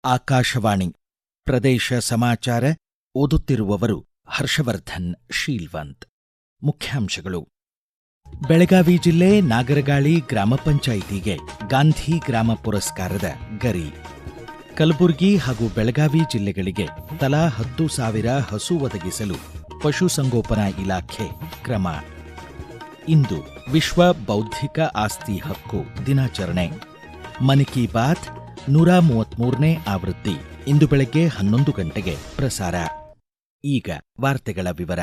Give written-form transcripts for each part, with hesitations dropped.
ಆಕಾಶವಾಣಿ ಪ್ರದೇಶ ಸಮಾಚಾರ ಓದುತ್ತಿರುವವರು ಹರ್ಷವರ್ಧನ್ ಶೀಲ್ವಂತ್. ಮುಖ್ಯಾಂಶಗಳು. ಬೆಳಗಾವಿ ಜಿಲ್ಲೆ ನಾಗರಗಾಳಿ ಗ್ರಾಮ ಪಂಚಾಯಿತಿಗೆ ಗಾಂಧಿ ಗ್ರಾಮ ಪುರಸ್ಕಾರದ ಗರಿ. ಕಲಬುರಗಿ ಹಾಗೂ ಬೆಳಗಾವಿ ಜಿಲ್ಲೆಗಳಿಗೆ ತಲಾ 10,000 ಹಸು ಒದಗಿಸಲು ಪಶುಸಂಗೋಪನಾ ಇಲಾಖೆ ಕ್ರಮ. ಇಂದು ವಿಶ್ವ ಬೌದ್ಧಿಕ ಆಸ್ತಿ ಹಕ್ಕು ದಿನಾಚರಣೆ. ಮನ್ ಕಿ ಬಾತ್ 133ನೇ ಆವೃತ್ತಿ ಇಂದು ಬೆಳಗ್ಗೆ 11 ಗಂಟೆಗೆ ಪ್ರಸಾರ. ಈಗ ವಾರ್ತೆಗಳ ವಿವರ.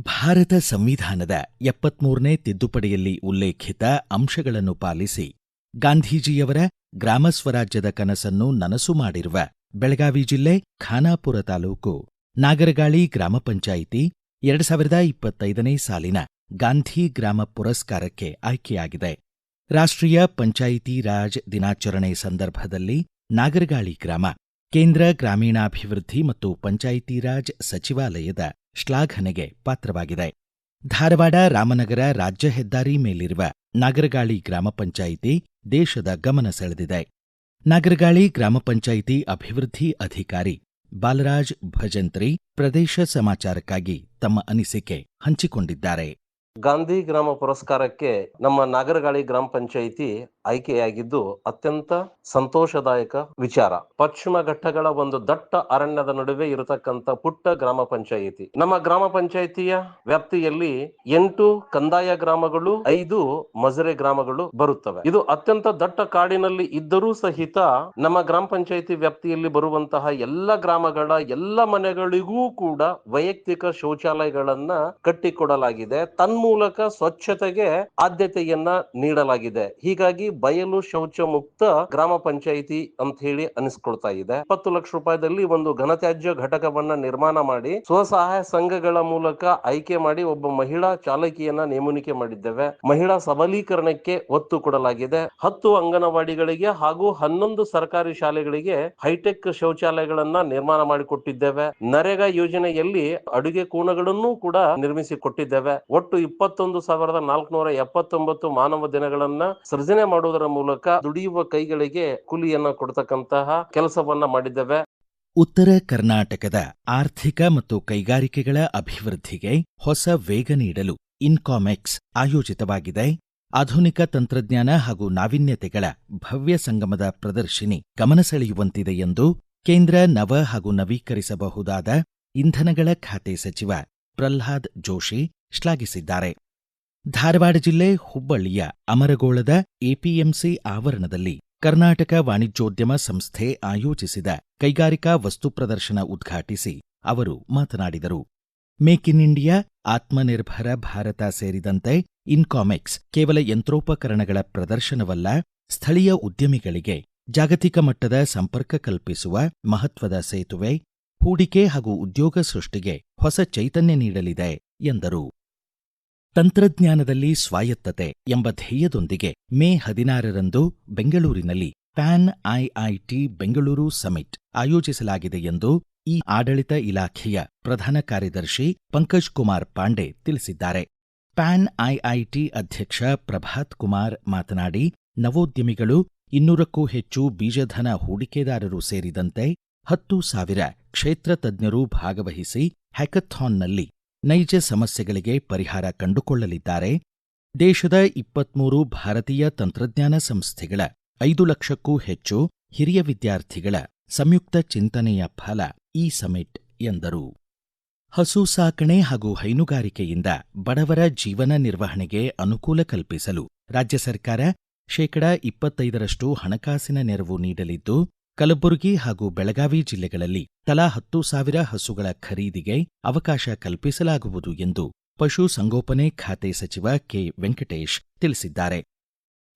ಭಾರತ ಸಂವಿಧಾನದ 73ನೇ ತಿದ್ದುಪಡಿಯಲ್ಲಿ ಉಲ್ಲೇಖಿತ ಅಂಶಗಳನ್ನು ಪಾಲಿಸಿ ಗಾಂಧೀಜಿಯವರ ಗ್ರಾಮ ಸ್ವರಾಜ್ಯದ ಕನಸನ್ನು ನನಸು ಮಾಡಿರುವ ಬೆಳಗಾವಿ ಜಿಲ್ಲೆ ಖಾನಾಪುರ ತಾಲೂಕು ನಾಗರಗಾಳಿ ಗ್ರಾಮ ಪಂಚಾಯಿತಿ 2025ನೇ ಸಾಲಿನ ಗಾಂಧಿ ಗ್ರಾಮ ಪುರಸ್ಕಾರಕ್ಕೆ ಆಯ್ಕೆಯಾಗಿದೆ. ರಾಷ್ಟ್ರೀಯ ಪಂಚಾಯಿತಿ ರಾಜ್ ದಿನಾಚರಣೆ ಸಂದರ್ಭದಲ್ಲಿ ನಾಗರಗಾಳಿ ಗ್ರಾಮ ಕೇಂದ್ರ ಗ್ರಾಮೀಣಾಭಿವೃದ್ಧಿ ಮತ್ತು ಪಂಚಾಯಿತಿ ರಾಜ್ ಸಚಿವಾಲಯದ ಶ್ಲಾಘನೆಗೆ ಪಾತ್ರವಾಗಿದೆ. ಧಾರವಾಡ ರಾಮನಗರ ರಾಜ್ಯ ಹೆದ್ದಾರಿ ಮೇಲಿರುವ ನಾಗರಗಾಳಿ ಗ್ರಾಮ ಪಂಚಾಯಿತಿ ದೇಶದ ಗಮನ ಸೆಳೆದಿದೆ. ನಾಗರಗಾಳಿ ಗ್ರಾಮ ಪಂಚಾಯಿತಿ ಅಭಿವೃದ್ಧಿ ಅಧಿಕಾರಿ ಬಾಲರಾಜ್ ಭಜಂತ್ರಿ ಪ್ರದೇಶ ಸಮಾಚಾರಕ್ಕಾಗಿ ತಮ್ಮ ಅನಿಸಿಕೆ ಹಂಚಿಕೊಂಡಿದ್ದಾರೆ. ಗಾಂಧಿ ಗ್ರಾಮ ಪುರಸ್ಕಾರಕ್ಕೆ ನಮ್ಮ ನಾಗರಗಾಳಿ ಗ್ರಾಮ ಪಂಚಾಯಿತಿ ಆಯ್ಕೆಯಾಗಿದ್ದು ಅತ್ಯಂತ ಸಂತೋಷದಾಯಕ ವಿಚಾರ. ಪಶ್ಚಿಮ ಘಟ್ಟಗಳ ಒಂದು ದಟ್ಟ ಅರಣ್ಯದ ನಡುವೆ ಇರತಕ್ಕಂತ ಪುಟ್ಟ ಗ್ರಾಮ ಪಂಚಾಯಿತಿ. ನಮ್ಮ ಗ್ರಾಮ ಪಂಚಾಯಿತಿಯ ವ್ಯಾಪ್ತಿಯಲ್ಲಿ 8 ಕಂದಾಯ ಗ್ರಾಮಗಳು, 5 ಮಜರೆ ಗ್ರಾಮಗಳು ಬರುತ್ತವೆ. ಇದು ಅತ್ಯಂತ ದಟ್ಟ ಕಾಡಿನಲ್ಲಿ ಇದ್ದರೂ ಸಹಿತ ನಮ್ಮ ಗ್ರಾಮ ಪಂಚಾಯಿತಿ ವ್ಯಾಪ್ತಿಯಲ್ಲಿ ಬರುವಂತಹ ಎಲ್ಲ ಗ್ರಾಮಗಳ ಎಲ್ಲ ಮನೆಗಳಿಗೂ ಕೂಡ ವೈಯಕ್ತಿಕ ಶೌಚಾಲಯಗಳನ್ನ ಕಟ್ಟಿಕೊಡಲಾಗಿದೆ. ತನ್ಮೂಲಕ ಸ್ವಚ್ಛತೆಗೆ ಆದ್ಯತೆಯನ್ನ ನೀಡಲಾಗಿದೆ. ಹೀಗಾಗಿ ಬಯಲು ಶೌಚ ಮುಕ್ತ ಗ್ರಾಮ ಪಂಚಾಯಿತಿ ಅಂತ ಹೇಳಿ ಅನಿಸ್ಕೊಳ್ತಾ ಇದೆ. 20 ಲಕ್ಷ ರೂಪಾಯಿದಲ್ಲಿ ಒಂದು ಘನತ್ಯಾಜ್ಯ ಘಟಕವನ್ನ ನಿರ್ಮಾಣ ಮಾಡಿ ಸ್ವಸಹಾಯ ಸಂಘಗಳ ಮೂಲಕ ಆಯ್ಕೆ ಮಾಡಿ ಒಬ್ಬ ಮಹಿಳಾ ಚಾಲಕಿಯನ್ನ ನೇಮಣಿಕೆ ಮಾಡಿದ್ದೇವೆ. ಮಹಿಳಾ ಸಬಲೀಕರಣಕ್ಕೆ ಒತ್ತು ಕೊಡಲಾಗಿದೆ. 10 ಅಂಗನವಾಡಿಗಳಿಗೆ ಹಾಗೂ 11 ಸರ್ಕಾರಿ ಶಾಲೆಗಳಿಗೆ ಹೈಟೆಕ್ ಶೌಚಾಲಯಗಳನ್ನ ನಿರ್ಮಾಣ ಮಾಡಿಕೊಟ್ಟಿದ್ದೇವೆ. ನರೇಗಾ ಯೋಜನೆಯಲ್ಲಿ ಅಡುಗೆ ಕೋಣಗಳನ್ನು ಕೂಡ ನಿರ್ಮಿಸಿ ಕೊಟ್ಟಿದ್ದೇವೆ. ಒಟ್ಟು 21,479 ಮಾನವ ದಿನಗಳನ್ನ ಸೃಜನೆ ಮಾಡುವುದರ ಮೂಲಕ ದುಡಿಯುವ ಕೈಗಳಿಗೆ ಕೂಲಿಯನ್ನ ಕೊಡತಕ್ಕಂತಹ ಕೆಲಸವನ್ನ ಮಾಡಿದ್ದೇವೆ. ಉತ್ತರ ಕರ್ನಾಟಕದ ಆರ್ಥಿಕ ಮತ್ತು ಕೈಗಾರಿಕೆಗಳ ಅಭಿವೃದ್ಧಿಗೆ ಹೊಸ ವೇಗ ನೀಡಲು ಇನ್ಕಾಮೆಕ್ಸ್ ಆಯೋಜಿತವಾಗಿದೆ. ಆಧುನಿಕ ತಂತ್ರಜ್ಞಾನ ಹಾಗೂ ನಾವೀನ್ಯತೆಗಳ ಭವ್ಯ ಸಂಗಮದ ಪ್ರದರ್ಶಿನಿ ಗಮನ ಸೆಳೆಯುವಂತಿದೆ ಎಂದು ಕೇಂದ್ರ ನವ ಹಾಗೂ ನವೀಕರಿಸಬಹುದಾದ ಇಂಧನಗಳ ಖಾತೆ ಸಚಿವ ಪ್ರಹ್ಲಾದ್ ಜೋಶಿ ಶ್ಲಾಘಿಸಿದ್ದಾರೆ. ಧಾರವಾಡ ಜಿಲ್ಲೆ ಹುಬ್ಬಳ್ಳಿಯ ಅಮರಗೋಳದ ಎಪಿಎಂಸಿ ಆವರಣದಲ್ಲಿ ಕರ್ನಾಟಕ ವಾಣಿಜ್ಯೋದ್ಯಮ ಸಂಸ್ಥೆ ಆಯೋಜಿಸಿದ ಕೈಗಾರಿಕಾ ವಸ್ತು ಪ್ರದರ್ಶನ ಉದ್ಘಾಟಿಸಿ ಅವರು ಮಾತನಾಡಿದರು. Make in India, Atmanirbhar Bharat ಸೇರಿದಂತೆ ಇನ್ಕಾಮೆಕ್ಸ್ ಕೇವಲ ಯಂತ್ರೋಪಕರಣಗಳ ಪ್ರದರ್ಶನವಲ್ಲ, ಸ್ಥಳೀಯ ಉದ್ಯಮಿಗಳಿಗೆ ಜಾಗತಿಕ ಮಟ್ಟದ ಸಂಪರ್ಕ ಕಲ್ಪಿಸುವ ಮಹತ್ವದ ಸೇತುವೆ, ಹೂಡಿಕೆ ಹಾಗೂ ಉದ್ಯೋಗ ಸೃಷ್ಟಿಗೆ ಹೊಸ ಚೈತನ್ಯ ನೀಡಲಿದೆ ಎಂದರು. ತಂತ್ರಜ್ಞಾನದಲ್ಲಿ ಸ್ವಾಯತ್ತತೆ ಎಂಬ ಧ್ಯೇಯದೊಂದಿಗೆ ಮೇ 16ರಂದು ಬೆಂಗಳೂರಿನಲ್ಲಿ ಪ್ಯಾನ್ ಐಐಟಿ ಬೆಂಗಳೂರು ಸಮಿಟ್ ಆಯೋಜಿಸಲಾಗಿದೆ ಎಂದು ಈ ಆಡಳಿತ ಇಲಾಖೆಯ ಪ್ರಧಾನ ಕಾರ್ಯದರ್ಶಿ ಪಂಕಜ್ ಕುಮಾರ್ ಪಾಂಡೆ ತಿಳಿಸಿದ್ದಾರೆ. ಪ್ಯಾನ್ ಐಐಟಿ ಅಧ್ಯಕ್ಷ ಪ್ರಭಾತ್ ಕುಮಾರ್ ಮಾತನಾಡಿ, ನವೋದ್ಯಮಿಗಳು, 200ಕ್ಕೂ ಹೆಚ್ಚು ಬೀಜಧನ ಹೂಡಿಕೆದಾರರು ಸೇರಿದಂತೆ 10,000 ಕ್ಷೇತ್ರ ತಜ್ಞರು ಭಾಗವಹಿಸಿ ಹ್ಯಾಕಥಾನ್ನಲ್ಲಿ ನೈಜ ಸಮಸ್ಯೆಗಳಿಗೆ ಪರಿಹಾರ ಕಂಡುಕೊಳ್ಳಲಿದ್ದಾರೆ. ದೇಶದ 23 ಭಾರತೀಯ ತಂತ್ರಜ್ಞಾನ ಸಂಸ್ಥೆಗಳ 5 ಲಕ್ಷಕ್ಕೂ ಹೆಚ್ಚು ಹಿರಿಯ ವಿದ್ಯಾರ್ಥಿಗಳ ಸಂಯುಕ್ತ ಚಿಂತನೆಯ ಫಲ ಈ ಸಮಿಟ್ ಎಂದರು. ಹಸು ಸಾಕಣೆ ಹಾಗೂ ಹೈನುಗಾರಿಕೆಯಿಂದ ಬಡವರ ಜೀವನ ನಿರ್ವಹಣೆಗೆ ಅನುಕೂಲ ಕಲ್ಪಿಸಲು ರಾಜ್ಯ ಸರ್ಕಾರ 25% ಹಣಕಾಸಿನ ನೆರವು ನೀಡಲಿದ್ದು, ಕಲಬುರಗಿ ಹಾಗೂ ಬೆಳಗಾವಿ ಜಿಲ್ಲೆಗಳಲ್ಲಿ ತಲಾ 10,000 ಹಸುಗಳ ಖರೀದಿಗೆ ಅವಕಾಶ ಕಲ್ಪಿಸಲಾಗುವುದು ಎಂದು ಪಶು ಸಂಗೋಪನೆ ಖಾತೆ ಸಚಿವ ಕೆ. ವೆಂಕಟೇಶ್ ತಿಳಿಸಿದ್ದಾರೆ.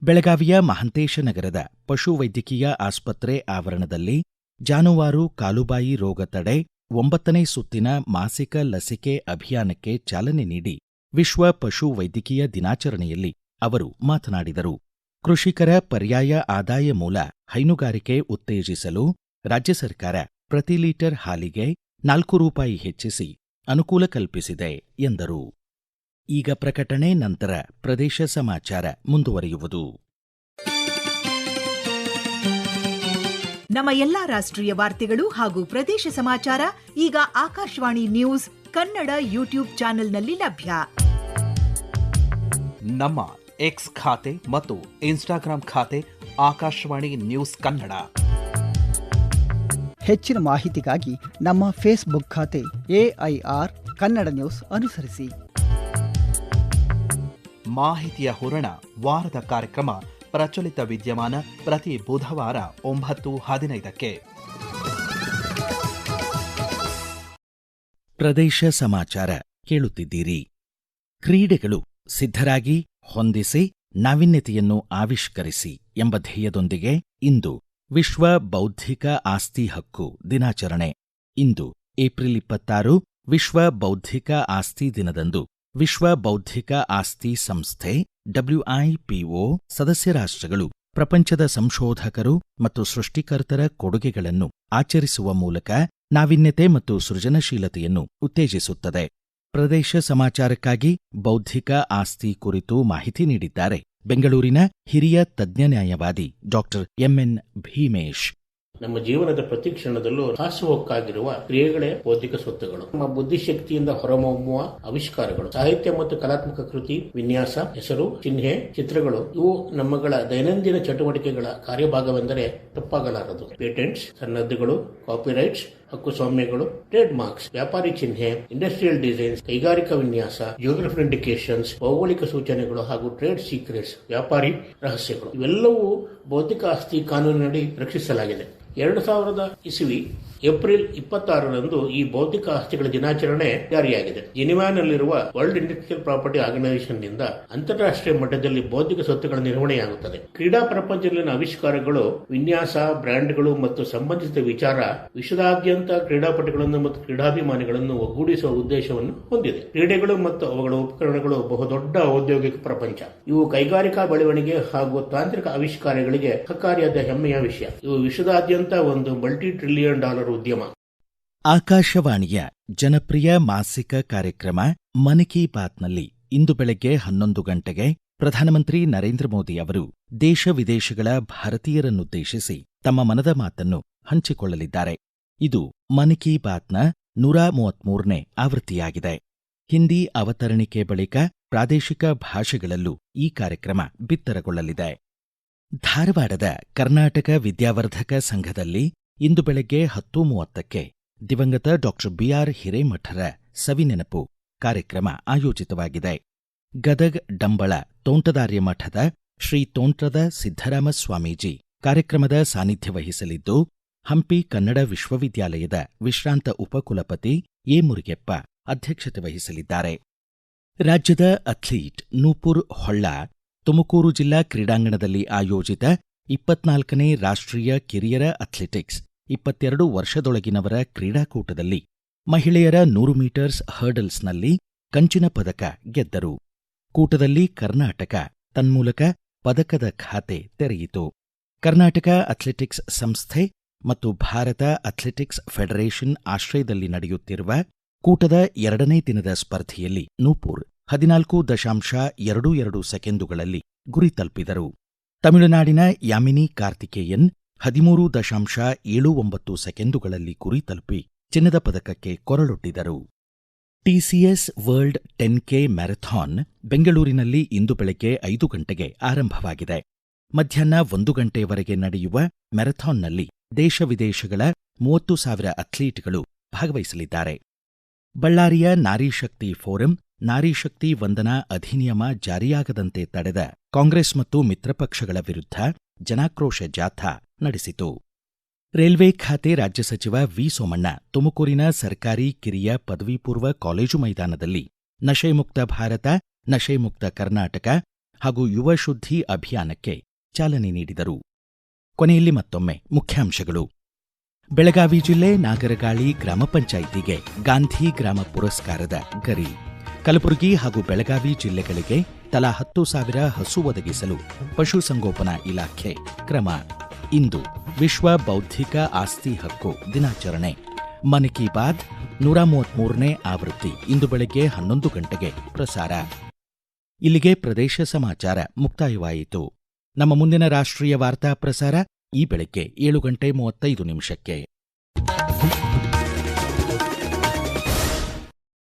ಬೆಳಗಾವಿಯ ಮಹಂತೇಶ ನಗರದ ಪಶು ವೈದ್ಯಕೀಯ ಆಸ್ಪತ್ರೆ ಆವರಣದಲ್ಲಿ ಜಾನುವಾರು ಕಾಲುಬಾಯಿ ರೋಗ ತಡೆ 9ನೇ ಸುತ್ತಿನ ಮಾಸಿಕ ಲಸಿಕೆ ಅಭಿಯಾನಕ್ಕೆ ಚಾಲನೆ ನೀಡಿ ವಿಶ್ವ ಪಶು ವೈದ್ಯಕೀಯ ದಿನಾಚರಣೆಯಲ್ಲಿ ಅವರು ಮಾತನಾಡಿದರು. ಕೃಷಿಕರ ಪರ್ಯಾಯ ಆದಾಯ ಮೂಲ ಹೈನುಗಾರಿಕೆ ಉತ್ತೇಜಿಸಲು ರಾಜ್ಯ ಸರ್ಕಾರ ಪ್ರತಿ ಲೀಟರ್ ಹಾಲಿಗೆ 4 ರೂಪಾಯಿ ಹೆಚ್ಚಿಸಿ ಅನುಕೂಲ ಕಲ್ಪಿಸಿದೆ ಎಂದರು. ಈಗ ಪ್ರಕಟಣೆ, ನಂತರ ಪ್ರದೇಶ ಸಮಾಚಾರ ಮುಂದುವರಿಯುವುದು. ನಮ್ಮ ಎಲ್ಲಾ ರಾಷ್ಟ್ರೀಯ ವಾರ್ತೆಗಳು ಹಾಗೂ ಪ್ರದೇಶ ಸಮಾಚಾರ ಈಗ ಆಕಾಶವಾಣಿ ನ್ಯೂಸ್ ಕನ್ನಡ ಯೂಟ್ಯೂಬ್ ಚಾನೆಲ್ನಲ್ಲಿ ಲಭ್ಯ. ನಮ್ಮ ಎಕ್ಸ್ ಖಾತೆ ಮತ್ತು ಇನ್ಸ್ಟಾಗ್ರಾಂ ಖಾತೆ ಆಕಾಶವಾಣಿ ನ್ಯೂಸ್ ಕನ್ನಡ. ಹೆಚ್ಚಿನ ಮಾಹಿತಿಗಾಗಿ ನಮ್ಮ ಫೇಸ್ಬುಕ್ ಖಾತೆ AIR ಕನ್ನಡ ನ್ಯೂಸ್ ಅನುಸರಿಸಿ. ಮಾಹಿತಿಯ ಹೂರಣ ವಾರದ ಕಾರ್ಯಕ್ರಮ ಪ್ರಚಲಿತ ವಿದ್ಯಮಾನ ಪ್ರತಿ ಬುಧವಾರ 9:15. ಪ್ರದೇಶ ಸಮಾಚಾರ ಕೇಳುತ್ತಿದ್ದೀರಿ. ಕ್ರೀಡೆಗಳು ಸಿದ್ಧರಾಗಿ, ಹೊಂದಿಸಿ, ನಾವೀನ್ಯತೆಯನ್ನು ಆವಿಷ್ಕರಿಸಿ ಎಂಬ ಧ್ಯೇಯದೊಂದಿಗೆ ಇಂದು ವಿಶ್ವ ಬೌದ್ಧಿಕ ಆಸ್ತಿ ಹಕ್ಕು ದಿನಾಚರಣೆ. ಇಂದು ಏಪ್ರಿಲ್ 26 ವಿಶ್ವ ಬೌದ್ಧಿಕ ಆಸ್ತಿ ದಿನದಂದು ವಿಶ್ವ ಬೌದ್ಧಿಕ ಆಸ್ತಿ ಸಂಸ್ಥೆ WIPO ಸದಸ್ಯ ರಾಷ್ಟ್ರಗಳು ಪ್ರಪಂಚದ ಸಂಶೋಧಕರು ಮತ್ತು ಸೃಷ್ಟಿಕರ್ತರ ಕೊಡುಗೆಗಳನ್ನು ಆಚರಿಸುವ ಮೂಲಕ ನಾವೀನ್ಯತೆ ಮತ್ತು ಸೃಜನಶೀಲತೆಯನ್ನು ಉತ್ತೇಜಿಸುತ್ತದೆ. ಪ್ರದೇಶ ಸಮಾಚಾರಕ್ಕಾಗಿ ಬೌದ್ಧಿಕ ಆಸ್ತಿ ಕುರಿತು ಮಾಹಿತಿ ನೀಡಿದ್ದಾರೆ ಬೆಂಗಳೂರಿನ ಹಿರಿಯ ತಜ್ಞ ನ್ಯಾಯವಾದಿ ಡಾಕ್ಟರ್ MN ಭೀಮೇಶ್. ನಮ್ಮ ಜೀವನದ ಪ್ರತಿ ಕ್ಷಣದಲ್ಲೂ ಹಾಸುಹೊಕ್ಕಾಗಿರುವ ಕ್ರಿಯೆಗಳೇ ಬೌದ್ಧಿಕ ಸ್ವತ್ತುಗಳು. ನಮ್ಮ ಬುದ್ಧಿಶಕ್ತಿಯಿಂದ ಹೊರಹೊಮ್ಮುವ ಆವಿಷ್ಕಾರಗಳು, ಸಾಹಿತ್ಯ ಮತ್ತು ಕಲಾತ್ಮಕ ಕೃತಿ, ವಿನ್ಯಾಸ, ಹೆಸರು, ಚಿಹ್ನೆ, ಚಿತ್ರಗಳು ಇವು ನಮ್ಮಗಳ ದೈನಂದಿನ ಚಟುವಟಿಕೆಗಳ ಕಾರ್ಯಭಾಗವೆಂದರೆ ತಪ್ಪಾಗಲಾರದು. ಪೇಟೆಂಟ್ಸ್, ಸನ್ನದ್ಧಗಳು, ಕಾಪಿರೈಟ್ಸ್, ಹಕ್ಕುಸ್ವಾಮ್ಯಗಳು, ಟ್ರೇಡ್ ಮಾರ್ಕ್ಸ್, ವ್ಯಾಪಾರಿ ಚಿಹ್ನೆ, ಇಂಡಸ್ಟ್ರಿಯಲ್ ಡಿಸೈನ್ಸ್, ಕೈಗಾರಿಕಾ ವಿನ್ಯಾಸ, ಜಿಯೋಗ್ರಫಿಕಲ್ ಇಂಡಿಕೇಶನ್ಸ್, ಭೌಗೋಳಿಕ ಸೂಚನೆಗಳು ಹಾಗೂ ಟ್ರೇಡ್ ಸೀಕ್ರೆಟ್ಸ್, ವ್ಯಾಪಾರಿ ರಹಸ್ಯಗಳು ಇವೆಲ್ಲವೂ ಬೌದ್ಧಿಕ ಆಸ್ತಿ ಕಾನೂನಿನಡಿ ರಕ್ಷಿಸಲಾಗಿದೆ. 2000 ಏಪ್ರಿಲ್ 26ರಂದು ಈ ಬೌದ್ಧಿಕ ಆಸ್ತಿಗಳ ದಿನಾಚರಣೆ ಜಾರಿಯಾಗಿದೆ. ಜಿನಿವಾನಲ್ಲಿರುವ ವರ್ಲ್ಡ್ ಇಂಟೆಲೆಕ್ಚುಯಲ್ ಪ್ರಾಪರ್ಟಿ ಆರ್ಗನೈಸೇಷನ್ನಿಂದ ಅಂತಾರಾಷ್ಟ್ರೀಯ ಮಟ್ಟದಲ್ಲಿ ಬೌದ್ಧಿಕ ಸ್ವತ್ತುಗಳ ನಿರ್ವಹಣೆಯಾಗುತ್ತದೆ. ಕ್ರೀಡಾ ಪ್ರಪಂಚದಲ್ಲಿನ ಆವಿಷ್ಕಾರಗಳು, ವಿನ್ಯಾಸ, ಬ್ರ್ಯಾಂಡ್ಗಳು ಮತ್ತು ಸಂಬಂಧಿಸಿದ ವಿಚಾರ ವಿಶ್ವದಾದ್ಯಂತ ಕ್ರೀಡಾಪಟುಗಳನ್ನು ಮತ್ತು ಕ್ರೀಡಾಭಿಮಾನಿಗಳನ್ನು ಒಗ್ಗೂಡಿಸುವ ಉದ್ದೇಶವನ್ನು ಹೊಂದಿದೆ. ಕ್ರೀಡೆಗಳು ಮತ್ತು ಅವುಗಳ ಉಪಕರಣಗಳು ಬಹುದೊಡ್ಡ ಔದ್ಯೋಗಿಕ ಪ್ರಪಂಚ. ಇವು ಕೈಗಾರಿಕಾ ಬೆಳವಣಿಗೆ ಹಾಗೂ ತಾಂತ್ರಿಕ ಆವಿಷ್ಕಾರಗಳಿಗೆ ಸಹಕಾರಿಯಾದ ಹೆಮ್ಮೆಯ ವಿಷಯ. ಇವು ವಿಶ್ವದಾದ್ಯಂತ ಒಂದು $multi-trillion ಉದ್ಯಮ. ಆಕಾಶವಾಣಿಯ ಜನಪ್ರಿಯ ಮಾಸಿಕ ಕಾರ್ಯಕ್ರಮ ಮನ್ ಕಿ ಬಾತ್ನಲ್ಲಿ ಇಂದು ಬೆಳಗ್ಗೆ 11 ಗಂಟೆಗೆ ಪ್ರಧಾನಮಂತ್ರಿ ನರೇಂದ್ರ ಮೋದಿ ಅವರು ದೇಶ ವಿದೇಶಗಳ ಭಾರತೀಯರನ್ನುದ್ದೇಶಿಸಿ ತಮ್ಮ ಮನದ ಮಾತನ್ನು ಹಂಚಿಕೊಳ್ಳಲಿದ್ದಾರೆ. ಇದು ಮನ್ ಕಿ ಬಾತ್ನ 133ನೇ ಆವೃತ್ತಿಯಾಗಿದೆ. ಹಿಂದಿ ಅವತರಣಿಕೆ ಬಳಿಕ ಪ್ರಾದೇಶಿಕ ಭಾಷೆಗಳಲ್ಲೂ ಈ ಕಾರ್ಯಕ್ರಮ ಬಿತ್ತರಗೊಳ್ಳಲಿದೆ. ಧಾರವಾಡದ ಕರ್ನಾಟಕ ವಿದ್ಯಾವರ್ಧಕ ಸಂಘದಲ್ಲಿ ಇಂದು ಬೆಳಗ್ಗೆ 10:30ಕ್ಕೆ ದಿವಂಗತ ಡಾಕ್ಟರ್ BR ಹಿರೇಮಠರ ಸವಿನೆನಪು ಕಾರ್ಯಕ್ರಮ ಆಯೋಜಿತವಾಗಿದೆ. ಗದಗ್ ಡಂಬಳ ತೋಂಟದಾರ್ಯ ಮಠದ ಶ್ರೀ ತೋಂಟ್ರದ ಸಿದ್ದರಾಮ ಸ್ವಾಮೀಜಿ ಕಾರ್ಯಕ್ರಮದ ಸಾನ್ನಿಧ್ಯ ವಹಿಸಲಿದ್ದು, ಹಂಪಿ ಕನ್ನಡ ವಿಶ್ವವಿದ್ಯಾಲಯದ ವಿಶ್ರಾಂತ ಉಪಕುಲಪತಿ ಎ. ಮುರುಗೆಪ್ಪ ಅಧ್ಯಕ್ಷತೆ ವಹಿಸಲಿದ್ದಾರೆ. ರಾಜ್ಯದ ಅಥ್ಲೀಟ್ ನೂಪುರ್ ಹೊಳ್ಳ ತುಮಕೂರು ಜಿಲ್ಲಾ ಕ್ರೀಡಾಂಗಣದಲ್ಲಿ ಆಯೋಜಿತ 24ನೇ ರಾಷ್ಟ್ರೀಯ ಕಿರಿಯರ ಅಥ್ಲೆಟಿಕ್ಸ್ 22 ವರ್ಷದೊಳಗಿನವರ ಕ್ರೀಡಾಕೂಟದಲ್ಲಿ ಮಹಿಳೆಯರ 100 ಮೀಟರ್ಸ್ ಹರ್ಡಲ್ಸ್ನಲ್ಲಿ ಕಂಚಿನ ಪದಕ ಗೆದ್ದರು. ಕೂಟದಲ್ಲಿ ಕರ್ನಾಟಕ ತನ್ಮೂಲಕ ಪದಕದ ಖಾತೆ ತೆರೆಯಿತು. ಕರ್ನಾಟಕ ಅಥ್ಲೆಟಿಕ್ಸ್ ಸಂಸ್ಥೆ ಮತ್ತು ಭಾರತ ಅಥ್ಲೆಟಿಕ್ಸ್ ಫೆಡರೇಷನ್ ಆಶ್ರಯದಲ್ಲಿ ನಡೆಯುತ್ತಿರುವ ಕೂಟದ 2ನೇ ದಿನದ ಸ್ಪರ್ಧೆಯಲ್ಲಿ ನೂಪುರ್ 14.22 ಸೆಕೆಂಡುಗಳಲ್ಲಿ ಗುರಿ ತಲುಪಿದರು. ತಮಿಳುನಾಡಿನ ಯಾಮಿನಿ ಕಾರ್ತಿಕೇಯನ್ 13.79 ಸೆಕೆಂಡುಗಳಲ್ಲಿ ಗುರಿ ತಲುಪಿ ಚಿನ್ನದ ಪದಕಕ್ಕೆ ಕೊರಳೊಡ್ಡಿದರು. TCS ವರ್ಲ್ಡ್ 10K ಮ್ಯಾರಥಾನ್ ಬೆಂಗಳೂರಿನಲ್ಲಿ ಇಂದು ಬೆಳಗ್ಗೆ 5 ಗಂಟೆಗೆ ಆರಂಭವಾಗಿದೆ. ಮಧ್ಯಾಹ್ನ 1 ಗಂಟೆಯವರೆಗೆ ನಡೆಯುವ ಮ್ಯಾರಥಾನ್ನಲ್ಲಿ ದೇಶ ವಿದೇಶಗಳ 30,000 ಅಥ್ಲೀಟ್ಗಳು ಭಾಗವಹಿಸಲಿದ್ದಾರೆ. ಬಳ್ಳಾರಿಯ ನಾರಿಶಕ್ತಿ ಫೋರಂ ನಾರಿಶಕ್ತಿ ವಂದನಾ ಅಧಿನಿಯಮ ಜಾರಿಯಾಗದಂತೆ ತಡೆದ ಕಾಂಗ್ರೆಸ್ ಮತ್ತು ಮಿತ್ರಪಕ್ಷಗಳ ವಿರುದ್ಧ ಜನಾಕ್ರೋಶ ಜಾಥಾ ನಡೆಸಿತು. ರೈಲ್ವೆ ಖಾತೆ ರಾಜ್ಯ ಸಚಿವ ವಿ. ಸೋಮಣ್ಣ ತುಮಕೂರಿನ ಸರ್ಕಾರಿ ಕಿರಿಯ ಪದವಿ ಪೂರ್ವ ಕಾಲೇಜು ಮೈದಾನದಲ್ಲಿ ನಶೆಮುಕ್ತ ಭಾರತ, ನಶೆಮುಕ್ತ ಕರ್ನಾಟಕ ಹಾಗೂ ಯುವ ಶುದ್ಧಿ ಅಭಿಯಾನಕ್ಕೆ ಚಾಲನೆ ನೀಡಿದರು. ಕೊನೆಯಲ್ಲಿ ಮತ್ತೊಮ್ಮೆ ಮುಖ್ಯಾಂಶಗಳು. ಬೆಳಗಾವಿ ಜಿಲ್ಲೆ ನಾಗರಗಾಳಿ ಗ್ರಾಮ ಪಂಚಾಯಿತಿಗೆ ಗಾಂಧಿ ಗ್ರಾಮ ಪುರಸ್ಕಾರದ ಗರಿ. ಕಲಬುರಗಿ ಹಾಗೂ ಬೆಳಗಾವಿ ಜಿಲ್ಲೆಗಳಿಗೆ ತಲಾ 10,000 ಹಸು ಒದಗಿಸಲು ಪಶುಸಂಗೋಪನಾ ಇಲಾಖೆ ಕ್ರಮ. ಇಂದು ವಿಶ್ವ ಬೌದ್ಧಿಕ ಆಸ್ತಿ ಹಕ್ಕು ದಿನಾಚರಣೆ. ಮನ್ ಕಿ ಬಾತ್ 133ನೇ ಆವೃತ್ತಿ ಇಂದು ಬೆಳಗ್ಗೆ 11 ಗಂಟೆಗೆ ಪ್ರಸಾರ. ಇಲ್ಲಿಗೆ ಪ್ರದೇಶ ಸಮಾಚಾರ ಮುಕ್ತಾಯವಾಯಿತು. ನಮ್ಮ ಮುಂದಿನ ರಾಷ್ಟ್ರೀಯ ವಾರ್ತಾ ಪ್ರಸಾರ ಈ ಬೆಳಗ್ಗೆ 7:35 ನಿಮಿಷಕ್ಕೆ.